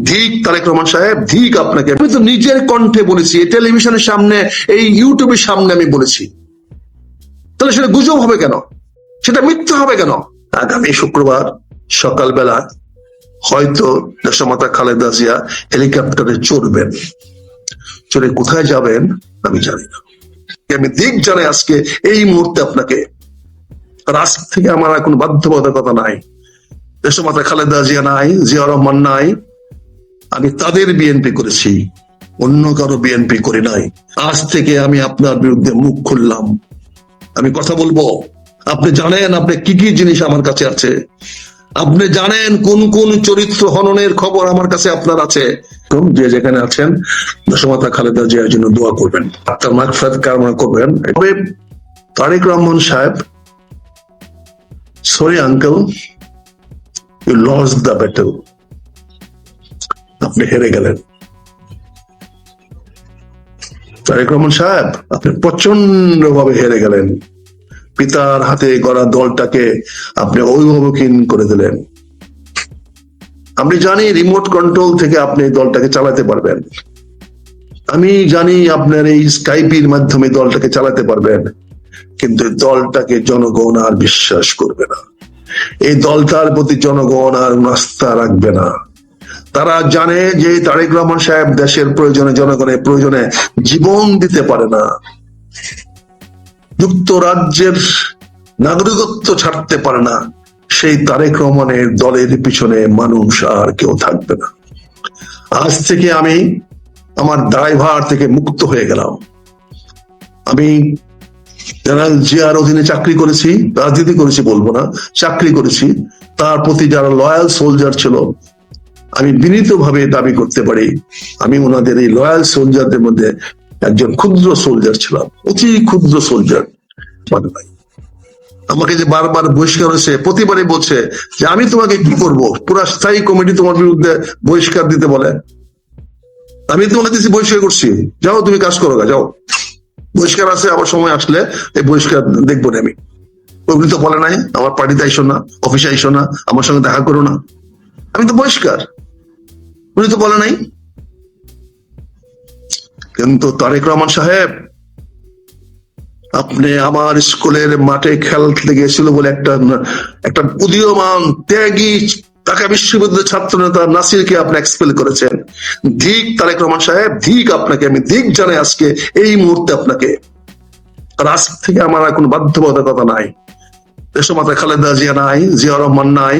ধিক তারেক রহমান সাহেব, ধিক আপনাকে। আমি তো নিজের কণ্ঠে বলেছি, টেলিভিশনের সামনে, এই ইউটিউবের সামনে আমি বলেছি, তাহলে সেটা গুজব হবে কেন? সেটা মিথ্যা হবে কেন? আগামী শুক্রবার সকালবেলা হয়তো দেশমাতা খালেদা জিয়া হেলিকপ্টারে চড়বেন। চড়ে কোথায় যাবেন আমি জানি না। আমি দিক জানাই আজকে এই মুহূর্তে আপনাকে। রাজ থেকে আমার কোনো বাধ্যবাধকতা নাই। দেশমাতা খালেদা জিয়া নাই, জিয়া রহমান নাই, আমি তাদের বিএনপি করেছি, অন্য কারো বিএনপি করি নাই। আজ থেকে আমি আপনার বিরুদ্ধে মুখ খুললাম, আমি কথা বলবো। আপনি জানেন আপনি কি কি জিনিস আমার কাছে আছে, আপনি জানেন কোন কোন চরিত্র হননের খবর আমার কাছে আপনার আছে। যে যেখানে আছেন দেশমাতা খালেদা জিয়ার জন্য দোয়া করবেন, আপনার মাগফিরাত কামনা করবেন। তবে তারেক রহমান সাহেব, sorry uncle, you lost the battle. আপনি হেরে গেলেন তারেক রহমান সাহেব, আপনি প্রচন্ড ভাবে হেরে গেলেন। পিতার হাতে গড়া দলটাকে আপনি অভিভাবকহীন করে দিলেন। আমি জানি রিমোট কন্ট্রোল থেকে আপনি এই দলটাকে চালাতে পারবেন, আমি জানি আপনার এই স্কাইপির মাধ্যমে দলটাকে চালাতে পারবেন, কিন্তু দলটাকে জনগণ আর বিশ্বাস করবে না। এই দলটার প্রতি জনগণ আর আস্থা রাখবে না। তারা জানে যে তারেক রহমান সাহেব দেশের প্রয়োজনে, জনগণের প্রয়োজনে জীবন দিতে পারে না, যুক্তরাজ্যের নাগরিকত্ব ছাড়তে পারে না। সেই তারেক রহমানের দলের পিছনে মানুষ আর কেউ থাকবে না। আজ থেকে আমি আমার দায়ভার থেকে মুক্ত হয়ে গেলাম। আমি জেনারেল জিয়ার অধীনে চাকরি করেছি, রাজনীতি করেছি বলবো না, চাকরি করেছি। তার প্রতি যারা লয়াল সোলজার ছিল, আমি বিনীতভাবে দাবি করতে পারি আমি ওনাদের এই লয়াল সোলজারদের মধ্যে একজন ক্ষুদ্র সোলজার ছিলাম, অতি ক্ষুদ্র সোলজার। আমাকে যে বারবার বহিষ্কার হয়েছে, প্রতিবারই বলছে যে আমি তোমাকে কি করব, পুরা স্থায়ী কমিটি তোমার বিরুদ্ধে বহিষ্কার দিতে বলে। আমি তোমাকে দিচ্ছি, বহিষ্কার করছি, যাও তুমি কাজ করো, যাও। বহিষ্কার আছে, আবার সময় আসলে এই বহিষ্কার দেখবো না আমি। ওগুলি তো বলে নাই আমার পার্টিতে আইসো না, অফিসে আইসো না, আমার সঙ্গে দেখা করো না, আমি তো বহিষ্কার, উনি তো বলে নাই। কিন্তু তারেক রহমান সাহেব, আপনি আমার স্কুলের মাঠে খেলতে গিয়েছিল বলে একটা উদীয়মান ত্যাগী ঢাকা বিশ্ববিদ্যালয়ের ছাত্র নেতা নাসিরকে আপনি এক্সপেল করেছেন। ধিক তারেক রহমান সাহেব, ধিক আপনাকে। আমি ধিক জানাই আজকে এই মুহূর্তে আপনাকে। রাজ থেকে আমার কোনো বাধ্যবাধকতা নাই। দেশমাতা খালেদা জিয়া নাই, জিয়া রহমান নাই,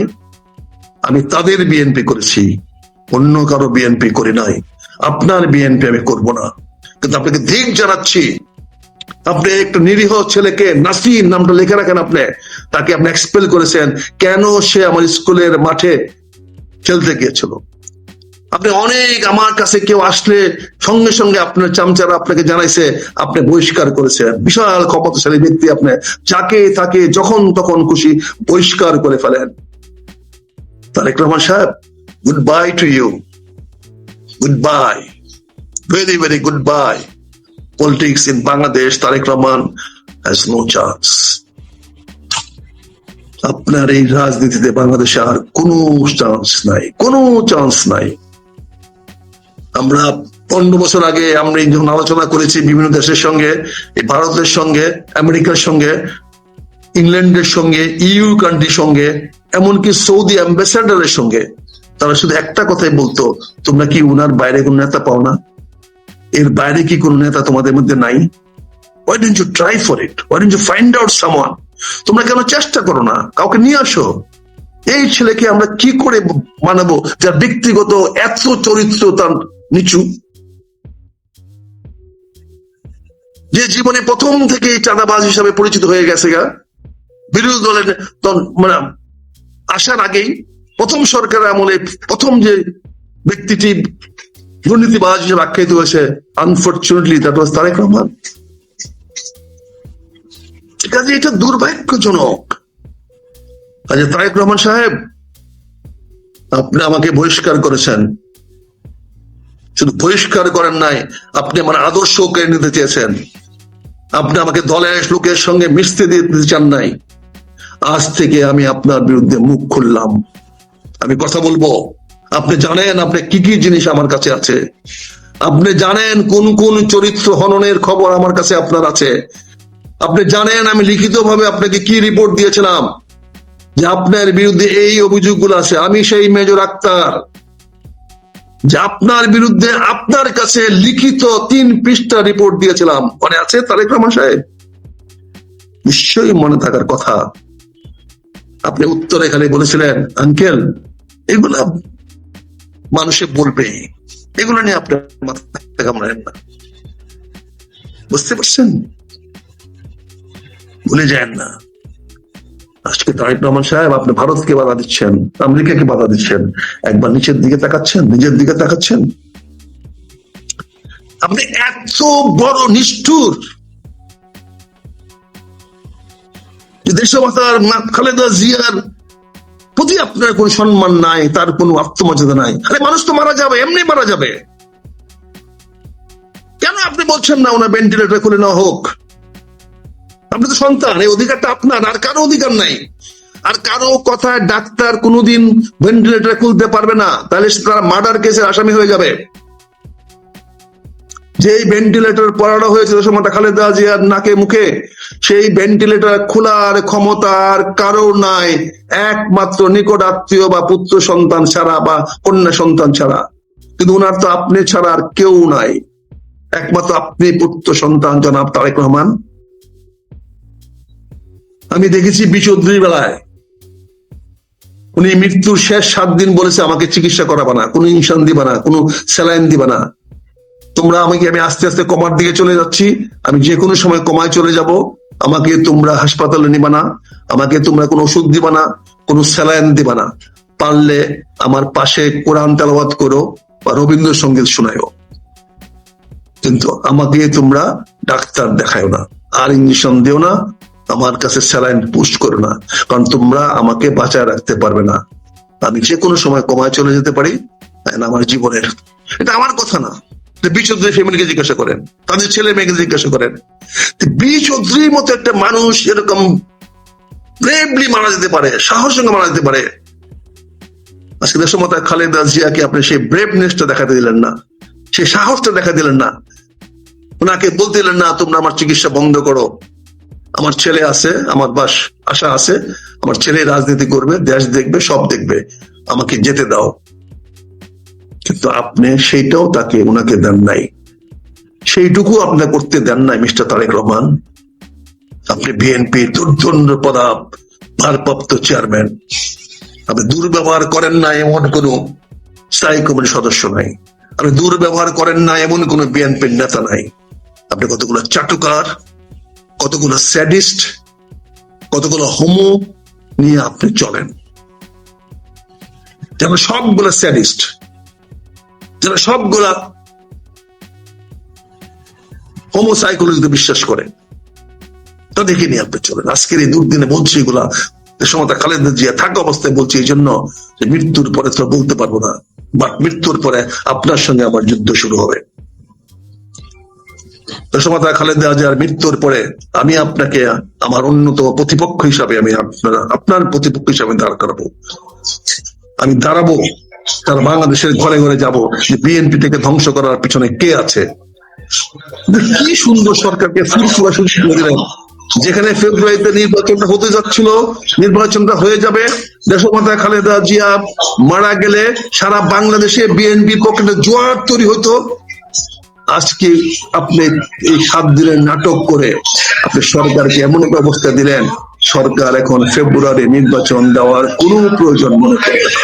আমি তাদের বিএনপি করেছি, অন্য কারো বিএনপি করি নাই। আপনার বিএনপি আমি করব না। কিন্তু আপনাকে ধিক জানাচ্ছি, আপনি একটা নিরীহ ছেলেকে, নাসির নামটা লিখে রাখেন, তাকে আপনি এক্সপেল করেছেন। কেন? সে আমার স্কুলের মাঠে খেলতে গিয়েছিল। আপনি অনেক, আমার কাছে কেউ আসলে সঙ্গে সঙ্গে আপনার চামচারা আপনাকে জানাইছে, আপনি বহিষ্কার করেছেন। বিশাল ক্ষমতাশালী ব্যক্তি, আপনি যাকে তাকে যখন তখন খুশি বহিষ্কার করে ফেলেন। তারেক রহমান সাহেব, goodbye to you, goodbye, very very goodbye. Politics in Bangladesh, Tariq Rahman has no chance. আপনার এই রাজনীতিতে বাংলাদেশে আর কোনো চান্স নাই, কোনো চান্স নাই। আমরা 15 বছর আগে আমরা যখন আলোচনা করেছি বিভিন্ন দেশের সঙ্গে, ভারতের সঙ্গে, আমেরিকার সঙ্গে, ইংল্যান্ডের সঙ্গে, ইউ কান্ট্রির সঙ্গে, এমনকি সৌদি অ্যাম্বাসেডারের সঙ্গে, তারা শুধু একটা কথাই বলতো, তোমরা কি উনার বাইরে কোন নেতা পাও না? এর বাইরে কি কোন নেতা তোমাদের মধ্যে নাই? Why don't you try for it? Why don't you find out someone? তোমরা কেন চেষ্টা করো না? কাউকে নিয়ে আসো। এই ছেলেকে আমরা কি করে মানাবো যার ব্যক্তিগত এত চরিত্র তার নিচু, যে জীবনে প্রথম থেকে চাঁদাবাজ হিসাবে পরিচিত হয়ে গেছে গা, বিরোধী দলের মানে আসার আগেই প্রথম সরকারের আমলে প্রথম যে ব্যক্তিটি দুর্নীতিবাজ হিসেবে আখ্যায়িত হয়েছে, unfortunately that was Tareq Rahman. কাজে এটা দুর্ভাগ্যজনক। আচ্ছা তারেক রহমান সাহেব, আপনি আমাকে বহিষ্কার করেছেন, শুধু বহিষ্কার করেন নাই, আপনি আমার আদর্শ কেড়ে নিতে চেয়েছেন। আপনি আমাকে দলের লোকের সঙ্গে মিশতে দিতে চান নাই। আজ থেকে আমি আপনার বিরুদ্ধে মুখ খুললাম, আমি কথা বলবো। আপনি জানেন আপনি কি কি জিনিস আমার কাছে আছে, আপনি জানেন কোন কোন চরিত্র হননের খবর আমার কাছে আপনার আছে, আপনি জানেন আমি লিখিতভাবে আপনাকে কি রিপোর্ট দিয়েছিলাম যে আপনার বিরুদ্ধে এই অভিযোগগুলো আছে। আমি সেই মেজর আক্তার যে আপনার বিরুদ্ধে আপনার কাছে লিখিত 3 পৃষ্ঠা রিপোর্ট দিয়েছিলাম, মনে আছে তারেক রহমান সাহেব? নিশ্চয়ই মনে থাকার কথা। আপনি উত্তরে খালি বলেছিলেন আঙ্কেল এগুলা মানুষে বলবে, এগুলো নিয়ে আপনার মাথা কামড়ায়েন না। বুঝতে পারছেন? ভুলে যান না। আজকে তারেক রহমান সাহেব আপনি ভারতকে বাধা দিচ্ছেন, আমেরিকাকে বাধা দিচ্ছেন, একবার নিচের দিকে তাকাচ্ছেন, নিজের দিকে তাকাচ্ছেন? আপনি এত বড় নিষ্ঠুর, দেশমাতার খালেদা জিয়ার প্রতি আপনার কোন সম্মান নাই, তার কোন আত্মমর্যাদা নাই। আরে মানুষ তো মারা যাবে, এমনি মারা যাবে, কেন আপনি বলছেন না ওনার ভেন্টিলেটর খুলে নেওয়া হোক? আপনি তো সন্তান, এই অধিকারটা আপনার, আর কারো অধিকার নাই। আর কারো কথায় ডাক্তার কোনোদিন ভেন্টিলেটর খুলতে পারবে না, তাহলে তারা মার্ডার কেসের আসামি হয়ে যাবে। যেই ভেন্টিলেটর পড়ানো হয়েছিল সময় খালেদা জিয়ার নাকে মুখে, সেই ভেন্টিলেটর খোলার ক্ষমতার কারো নাই, একমাত্র নিকট আত্মীয় বা পুত্র সন্তান ছাড়া বা কন্যা সন্তান ছাড়া। কিন্তু ওনার তো আপনি ছাড়া আর কেউ নাই, একমাত্র আপনি পুত্র সন্তান জনাব তারেক রহমান। আমি দেখেছি বিচৌধুরীর বেলায় উনি মৃত্যুর শেষ 7 দিন বলেছে আমাকে চিকিৎসা করাবা না, কোনো ইনসান দিবা না, কোনো স্যালাইন দিবা না। তোমরা আমাকে, আমি আস্তে আস্তে কমার দিকে চলে যাচ্ছি, আমি যে কোনো সময় কমায় চলে যাব, আমাকে তোমরা হাসপাতালে নিবা না, আমাকে তোমরা কোনো ওষুধ দিবা না, কোনো স্যালাইন দিবা না, পারলে আমার পাশে কোরআন তেলাওয়াত করো বা রবীন্দ্রসঙ্গীত শোনায়ও, কিন্তু আমাকে তোমরা ডাক্তার দেখায়ও না, আর ইঞ্জেকশন দিও না, আমার কাছে স্যালাইন পুশ করো না, কারণ তোমরা আমাকে বাঁচায় রাখতে পারবে না। আমি যে কোনো সময় কমায় চলে যেতে পারি, আমার জীবনের, এটা আমার কথা না। বি চৌধুরী ফ্যামিলিকে জিজ্ঞাসা করেন, তাদের ছেলে মেয়েকে জিজ্ঞাসা করেন। বি চৌধুরীর মতো একটা মানুষ এরকম ব্রেভলি মারা যেতে পারে, সাহস সঙ্গে মারা যেতে পারে। আজকে দেশমাতা খালেদা জিয়াকে আপনি সেই ব্রেভনেসটা দেখাতে দিলেন না, সেই সাহসটা দেখা দিলেন না। ওনাকে বলতে দিলেন না তোমরা আমার চিকিৎসা বন্ধ করো, আমার ছেলে আছে, আমার বাস আশা আছে, আমার ছেলে রাজনীতি করবে, দেশ দেখবে, সব দেখবে, আমাকে যেতে দাও। কিন্তু আপনি সেইটাও তাকে ওনাকে দেন নাই, সেইটুকু আপনি করতে দেন নাই মিস্টার তারেক রহমান। আপনি বিএনপির দুর্দণ্ড ভারপ্রাপ্ত চেয়ারম্যান, আপনি দুর্ব্যবহার করেন না এমন কোন স্থায়ী কমিটির সদস্য নাই, আপনি দুর্ব্যবহার করেন না এমন কোন বিএনপির নেতা নাই। আপনি কতগুলো চাটুকার, কতগুলো স্যাডিস্ট, কতগুলো হোমো নিয়ে আপনি চলেন, যেন সবগুলো স্যাডিস্ট, যারা সবগুলা হোমোসাইকোলজিতে বিশ্বাস করে, তাদেরকে নিয়ে আপনি চলেন। আজকের এই দুর্দিনে বলছি এগুলা দেশমাতা খালেদা জিয়া থাকা অবস্থায় বলছি, এই জন্য যে মৃত্যুর পরে তো বলতে পারবো না, বাট মৃত্যুর পরে আপনার সঙ্গে আমার যুদ্ধ শুরু হবে। দেশমাতা খালেদা জিয়ার মৃত্যুর পরে আমি আপনাকে আমার অন্যতম প্রতিপক্ষ হিসাবে, আমি আপনার প্রতিপক্ষ হিসাবে দাঁড় করাবো, আমি দাঁড়াবো। তার বাংলাদেশের ঘরে ঘরে যাব যে বিএনপি থেকে ধ্বংস করার পিছনে কে আছে। কি সুন্দর সরকারকে ফুরফুরা শুরু করে দিলেন, যেখানে ফেব্রুয়ারিতে নির্বাচনটা হতে যাচ্ছিল, নির্বাচনটা হয়ে যাবে, দেশমাতা খালেদা জিয়া মারা গেলে সারা বাংলাদেশে বিএনপি পকেটে জোয়ার তৈরি হতো। আজকে আপনি এই 7 দিনের নাটক করে আপনি সরকারকে এমন একটা অবস্থা দিলেন, সরকার এখন ফেব্রুয়ারি নির্বাচন দেওয়ার কোনো প্রয়োজন মনে করবে না।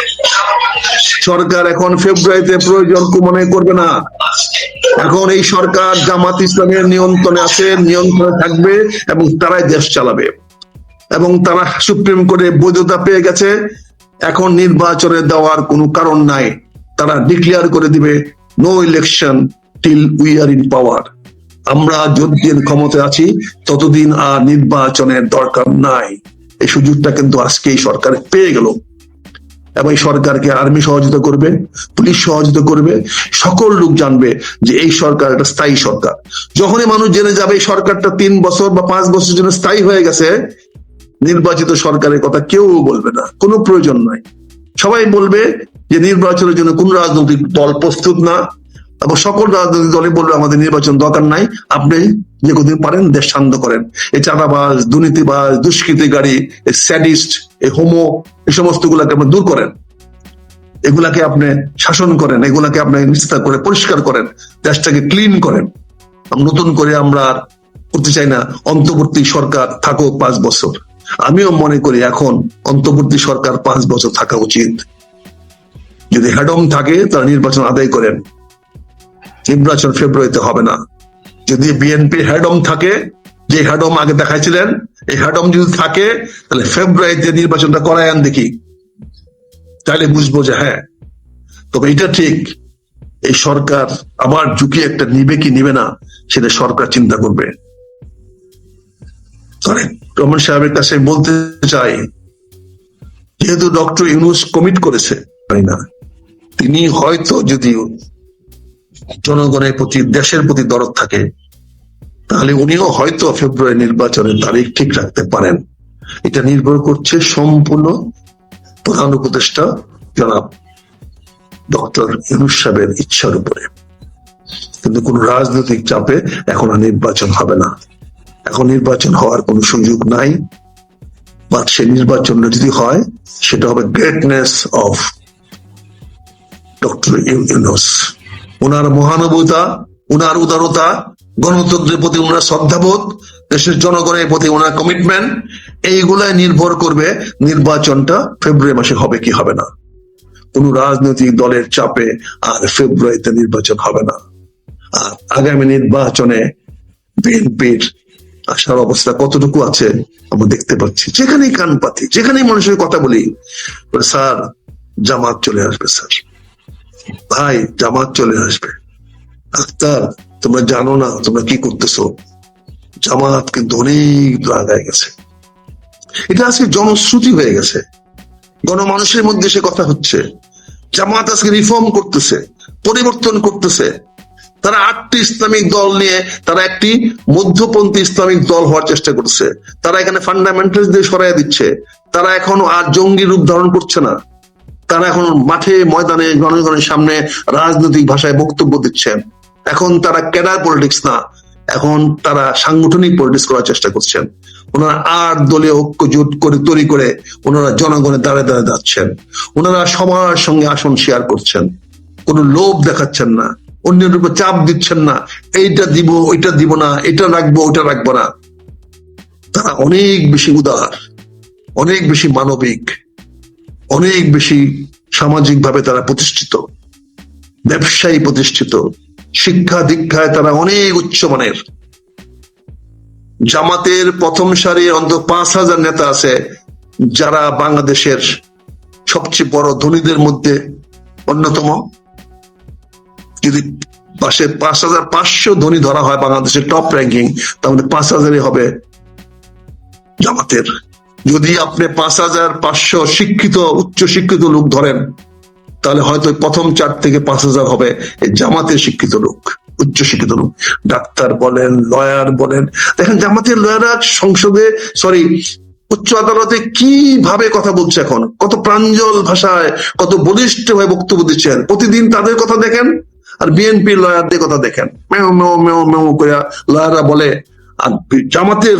সরকার এখন ফেব্রুয়ারিতে প্রয়োজন মনে করবে না। এখন এই সরকার জামাত ইসলামের নিয়ন্ত্রণে আছে, নিয়ন্ত্রণে থাকবে, এবং তারাই দেশ চালাবে, এবং তারা সুপ্রিম কোর্টে বৈধতা পেয়ে গেছে। এখন নির্বাচনে দেওয়ার কোনো কারণ নাই, তারা ডিক্লেয়ার করে দিবে no election till we are in power. আমরা যতদিন ক্ষমতায় আছি ততদিন আর নির্বাচনের দরকার নাই। এই সুযোগটা কিন্তু আজকে এই সরকার পেয়ে গেল, এবং এই সরকারকে আর্মি সহযোগিতা করবে, পুলিশ সহযোগিতা করবে, সকল লোক জানবে যে এই সরকার একটা স্থায়ী সরকার। যখনই মানুষ জেনে যাবে এই সরকারটা 3 বছর বা 5 বছরের জন্য স্থায়ী হয়ে গেছে, নির্বাচিত সরকারের কথা কেউ বলবে না, কোনো প্রয়োজন নাই। সবাই বলবে যে নির্বাচনের জন্য কোন রাজনৈতিক দল প্রস্তুত না, এবং সকল রাজনৈতিক দলে বলবে আমাদের নির্বাচন দরকার নাই, আপনি যে কদিন পারেন দেশ শান্ত করেন। এই চাঁদাবাজ, দুর্নীতিবাজ, দুষ্কৃতিকারী, এই স্যাডিস্ট, এই হোমো, এই সমস্ত গুলাকে আপনি দূর করেন, এগুলাকে আপনি শাসন করেন, এগুলাকে আপনি নিস্তার করে পরিষ্কার করেন, দেশটাকে ক্লিন করেন। নতুন করে আমরা আর করতে চাই না অন্তর্বর্তী সরকার থাকুক 5 বছর। আমিও মনে করি এখন অন্তর্বর্তী সরকার 5 বছর থাকা উচিত। যদি হ্যাডম থাকে তারা নির্বাচন আদায় করেন, নির্বাচন ফেব্রুয়ারিতে হবে না। যদি বিএনপির হ্যাডম থাকে, যে হ্যাডম আগে দেখাইছিলেন, এই হ্যাডম যদি থাকে তাহলে ফেব্রুয়ারিতে নির্বাচনটা করায় আন দেখি, তাহলে বুঝবো যে হ্যাঁ। তবে এটা ঠিক, এই সরকার আবার ঝুঁকি একটা নিবে কি নিবে না সেটা সরকার চিন্তা করবে। রহমান সাহেবের কাছে বলতে চাই, যেহেতু ডক্টর ইউনূস কমিট করেছে, তাই না, তিনি হয়তো যদি জনগণের প্রতি, দেশের প্রতি দরদ থাকে, তাহলে উনিও হয়তো ফেব্রুয়ারি নির্বাচনের তারিখ ঠিক রাখতে পারেন। এটা নির্ভর করছে সম্পূর্ণ প্রধান উপদেষ্টা জনাব ডক্টর ইউনূস সাহেবের ইচ্ছার উপরে। কিন্তু কোন রাজনৈতিক চাপে এখন আর নির্বাচন হবে না, এখন নির্বাচন হওয়ার কোনো সুযোগ নাই। বা সেই নির্বাচনটা যদি হয় সেটা হবে গ্রেটনেস অফ ডক্টর ইউনূস, ওনার মহানুভবতা, ওনার উদারতা, গণতন্ত্রের প্রতি ওনার শ্রদ্ধাবোধ, দেশের জনগণের প্রতি ওনার কমিটমেন্ট, এইগুলাই নির্ভর করবে নির্বাচনটা ফেব্রুয়ারি মাসে হবে কি হবে না। কোন রাজনৈতিক দলের চাপে আর ফেব্রুয়ারিতে নির্বাচন হবে না। আর আগামী নির্বাচনে বিএনপির আসার অবস্থা কতটুকু আছে আমরা দেখতে পাচ্ছি। যেখানেই কান পাতি, যেখানেই মানুষের কথা বলি, স্যার জামাত চলে আসবে, স্যার ভাই জামাত চলে আসবে, আক্তার তোমরা জানো না তোমরা কি করতেছো, জামাত কিন্তু অনেক আগায় গেছে। এটা আজকে জনশ্রুতি হয়ে গেছে, গণমানুষের মধ্যে সে কথা হচ্ছে। জামাত আজকে রিফর্ম করতেছে, পরিবর্তন করতেছে। তারা 8টি ইসলামিক দল নিয়ে তারা একটি মধ্যপন্থী ইসলামিক দল হওয়ার চেষ্টা করছে। তারা এখানে ফান্ডামেন্টাল দিয়ে সরাই দিচ্ছে। তারা এখন আর জঙ্গি রূপ ধারণ করছে না, তারা এখন মাঠে ময়দানে জনগণের সামনে রাজনৈতিক ভাষায় বক্তব্য দিচ্ছেন। এখন তারা ক্যাডার পলিটিক্স না, এখন তারা সাংগঠনিক পলিটিক্স করার চেষ্টা করছেন। ওনারা 8 দলীয় ঐক্য জোট করে তৈরি করে ওনারা জনগণের দাঁড়ে দাঁড়ে যাচ্ছেন। ওনারা সবার সঙ্গে আসন শেয়ার করছেন, কোনো লোভ দেখাচ্ছেন না, অন্যের উপর চাপ দিচ্ছেন না, এইটা দিব ওইটা দিব না, এটা রাখবো ওইটা রাখবো না। তারা অনেক বেশি উদার, অনেক বেশি মানবিক, অনেক বেশি সামাজিক ভাবে তারা প্রতিষ্ঠিত, ব্যবসায়ী প্রতিষ্ঠিত, শিক্ষা দীক্ষায় তারা অনেক উচ্চমানের। জামাতের প্রথম সারির অন্তত 5,000 নেতা আছে যারা বাংলাদেশের সবচেয়ে বড় ধনীদের মধ্যে অন্যতম। যদি পাশে 5,500 ধনী ধরা হয় বাংলাদেশের টপ র্যাঙ্কিং, তাহলে 5,000 হবে জামাতের। যদি আপনি 5,500 শিক্ষিত উচ্চ শিক্ষিত লোক ধরেন, তাহলে হয়তো প্রথম 4 থেকে 5,000 হবে এই জামাতের শিক্ষিত লোক, উচ্চ শিক্ষিত লোক। ডাক্তার বলেন, লয়ার বলেন। দেখেন জামাতের লয়াররা সংসদে, উচ্চ আদালতে কিভাবে কথা বলছে এখন, কত প্রাঞ্জল ভাষায়, কত বলিষ্ঠ ভাবে বক্তব্য দিচ্ছেন। প্রতিদিন তাদের কথা দেখেন, আর বিএনপি লয়ারদের কথা দেখেন, মেও মেও মেও মেও করে লয়াররা বলে। আর জামাতের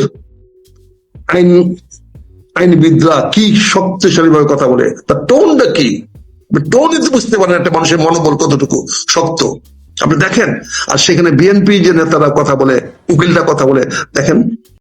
আইনবিদরা কি শক্তিশালী ভাবে কথা বলে, তার টোনটা কি, টোনই তো বুঝতে পারেন একটা মানুষের মনোবল কতটুকু শক্ত, আপনি দেখেন। আর সেখানে বিএনপি যে নেতারা কথা বলে, উকিলরা কথা বলে, দেখেন